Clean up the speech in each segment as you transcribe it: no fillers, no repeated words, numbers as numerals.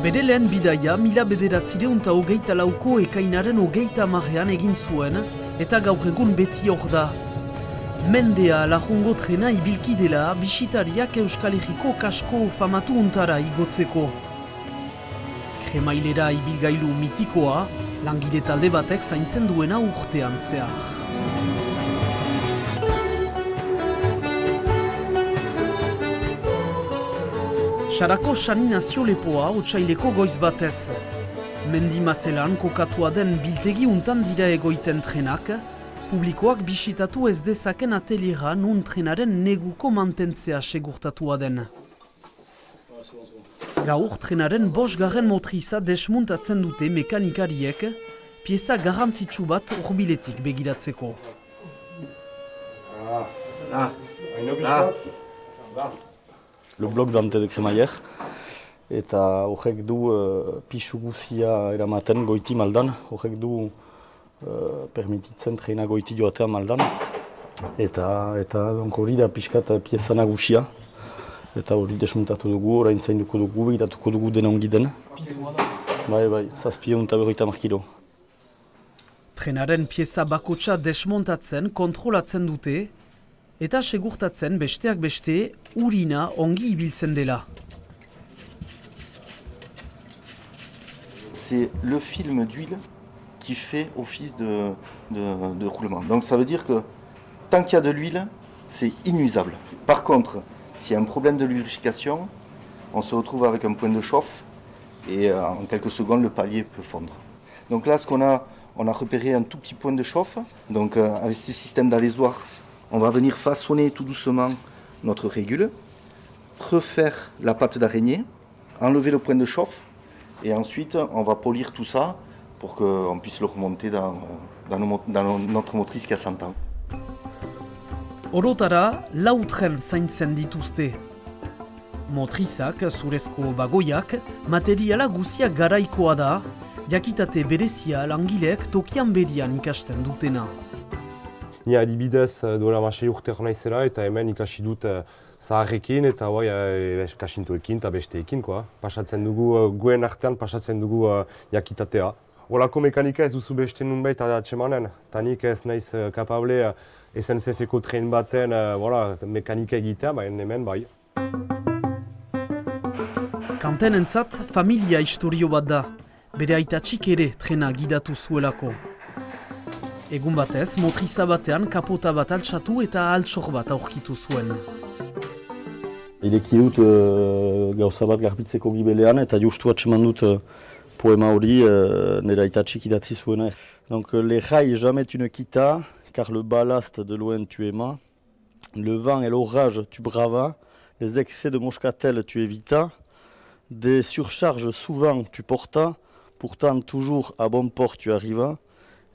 Bere lehen bidaia 1924ko ekainaren 30ean egin zuen, eta gaur egun beti hor da. Mendea lajungo trena ibilki dela bisitariak Euskal Herriko kasko famatu untara igotzeko. Kremailera ibilgailu mitikoa, langile talde batek zaintzen duena urtean zehar. Sarako saninazio lepoa otsaileko goiz batez. Mendi mazelan kokatua den biltegi untan dira egoiten trenak, publikoak bisitatu ez dezaken ateliera nun trenaren neguko mantentzea segurtatua den. Gaur trenaren 5. motriza desmuntatzen dute mekanikariek, pieza garrantzitsu bat hurbiletik begiratzeko. Le blok dante de Kremailler, eta horrek du pisu guzia eramaten goiti maldan, horrek du permititzen trena goiti joatea maldan, eta hori da pixkat pieza nagusia, eta hori desmuntatu dugu, orain zainduko dugu, begiratuko dugu dena ongi den. Bai, 750 kilo. Trenaren pieza bakotsa desmontatzen, kontrolatzen dute, eta segurtatzen besteak beste urina ongi ibiltzen dela. C'est le film d'huile qui fait office de roulement. Donc ça veut dire que tant qu'il y a de l'huile, c'est inusable. Par contre, s'il y a un problème de lubrification, on se retrouve avec un point de chauffe et en quelques secondes, le palier peut fondre. Donc là, on a repéré un tout petit point de chauffe. Donc avec ce système d'alésoir, on va venir façonner tout doucement notre régule, refaire la pâte d'araignée, enlever le point de chauffe et ensuite on va polir tout ça pour qu'on puisse le remonter dans notre motrice qui a 100 ans. Orotara, 4 tren zaintzen dituzte. Motrizak, zurezko bagoiak, materiala guzia garaikoa da, jakitate berezia langileek tokian berian ikasten dutena. Ni adibidez duela 6 urte naizela eta hemen ikasi dut zaharrekin eta kasintoekin eta besteekin. Pasatzen dugu guen artean, pasatzen dugu jakitatea. Olako mekanika ez duzu beste nunbait atxemanen. Eta nik ez naiz kapable SNCF-eko tren baten mekanika egitea, hemen bai. Kantenentzat familia istorio bat da. Bere aitatxik ere trena gidatu zuelako. Egun batez, motriza batean kapota bat altxatu eta altxor bat aurkitu zuen. Ireki dut gauza bat garbitzeko gibelean eta justu atseman dut poema hori nire aitatxik idatzi zuena. Donc les rails jamais tu ne quittas, car le ballast de loin tu aimas, le vent et l'orage tu bravas, les excès de moscatel tu évitas, des surcharges souvent tu portas, pourtant toujours à bon port tu arrivas,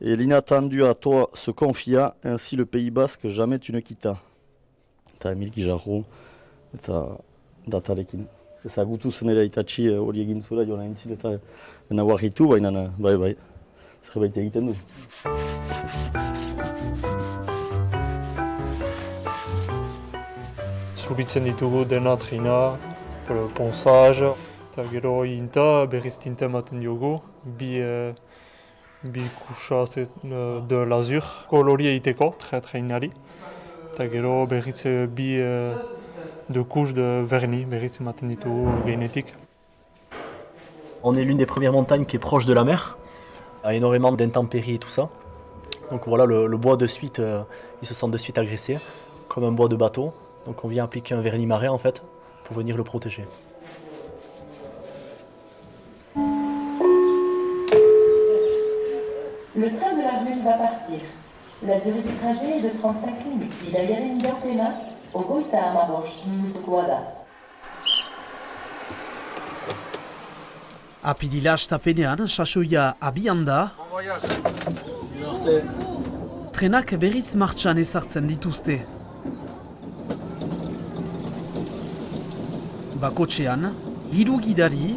et l'inattendu à toi se confia, ainsi le Pays Basque jamais tu ne quittas. Eta Emil Gijarro eta datarekin. Ezagutu zen ere aitatxi hori egin zuela joan aintzil eta naguarritu, baina bai, zerbait egiten du. Zuritzen ditugu dena trina, ponzage, eta gero inta berriz tinta ematen diogu, bi kuxa de lazur kolori egiteko, treinari. Eta gero berriz bi de couches de vernis, berriz ematen ditugu gainetik. On est l'une des premières montagnes qui est proche de la mer, a énormément d'intempéries et tout ça. Donc voilà, le bois de suite, il se sent de suite agressé, comme un bois de bateau. Donc on vient appliquer un vernis marin en fait, pour venir le protéger. Le train de la ville va partir. La durée du trajet est de 35 minutes. Bidaiaren iraupena, 35 minutukoa da. Apirila astapenean, sasoia abian da, trenak berriz martxan ezartzen dituzte. Bakotxean, 3 gidari,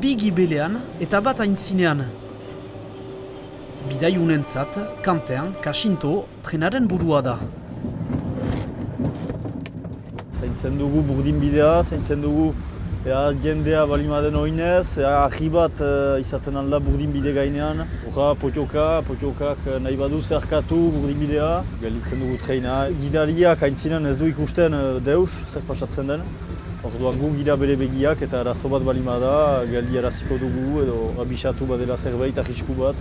2 gibelean eta bat aintzinean. Bidaiunentzat, kantean, kasinto, trenaren burua da. Zaintzen dugu burdin bidea, zaintzen dugu Jendea balimaden oinez, ahi bat izaten alda burdinbide gainean. Horra potiokak nahi badu zerkatu burdinbidea, gelditzen dugu treina. Gidariak aintzinen ez du ikusten deus, zer pasatzen den. Orduan gu gira bere begiak eta arazo bat balimada, geldi araziko dugu edo abisatu badela zerbait arrisku bat.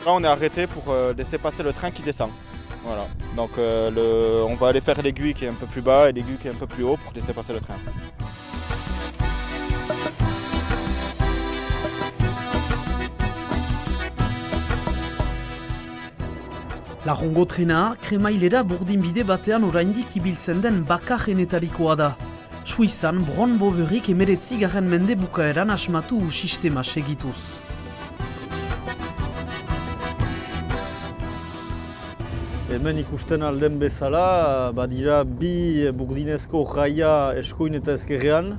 Là, on est arrêté pour laisser passer le train qui descend. Voilà. Donc on va aller faire l'aiguille qui est un peu plus bas et l'aiguille qui est un peu plus haut pour laisser passer le train. Larrongo trena, kremailera burdinbide batean oraindik ibiltzen den bakarrenetarikoa da. Suizan, Bron Boverik 19. mende bukaeran asmatu sistema segituz. Hemen ikusten alden bezala, badira bi burdinezko raia eskuin eta ezkerrean,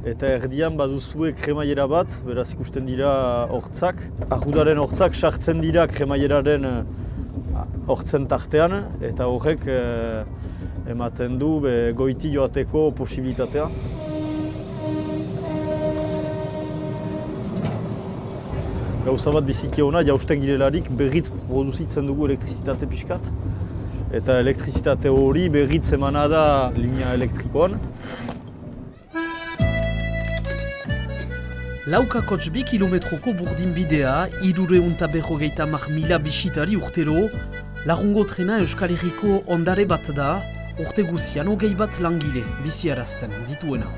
eta erdian baduzue kremaiera bat, beraz ikusten dira hortzak. Arrudaren hortzak sartzen dira kremaieraren hortzen tartean, eta horrek ematen du goiti joateko posibilitatea. Gauza bat biziki hona, jausten girelarik berriz produzitzen dugu elektrizitate pixkat. Eta elektrizitate hori berriz emana da linea elektrikoan. Laukakotx 2 kilometroko burdinbidea, 350.000 bisitari urtero, Larrongo trena Euskal Herriko ondare bat da, urte guzian 20 bat langile biziarazten dituena.